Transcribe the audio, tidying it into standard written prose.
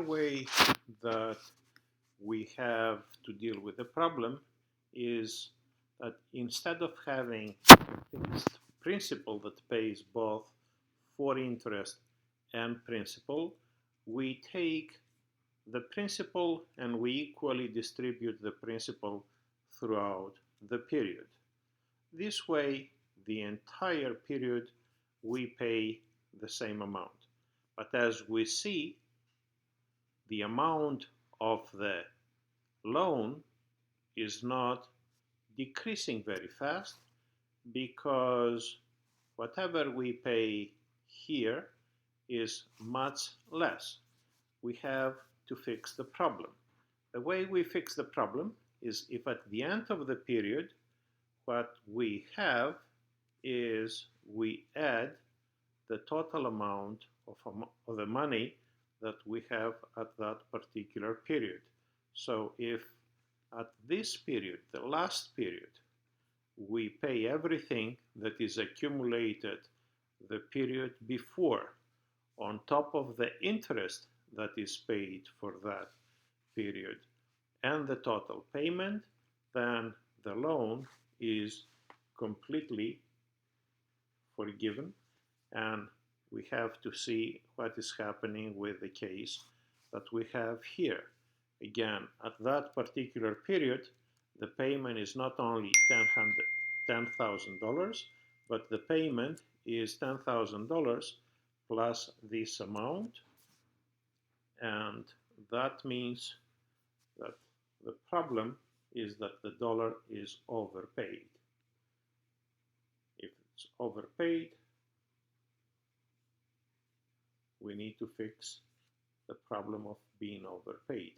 way that we have to deal with the problem is that instead of having a fixed principal that pays both for interest and principal, we take the principal and we equally distribute the principal throughout the period. This way, the entire period we pay the same amount. But as we see, the amount of the loan is not decreasing very fast because whatever we pay here is much less. We have to fix the problem. The way we fix the problem is if at the end of the period what we have is we add the total amount of the money that we have at that particular period. So if at this period, the last period, we pay everything that is accumulated the period before on top of the interest that is paid for that period and the total payment, then the loan is completely forgiven, and we have to see what is happening with the case that we have here. Again, at that particular period, the payment is not only $10,000, but the payment is $10,000 plus this amount, and that means that the problem is that the dollar is overpaid. If it's overpaid, we need to fix the problem of being overpaid.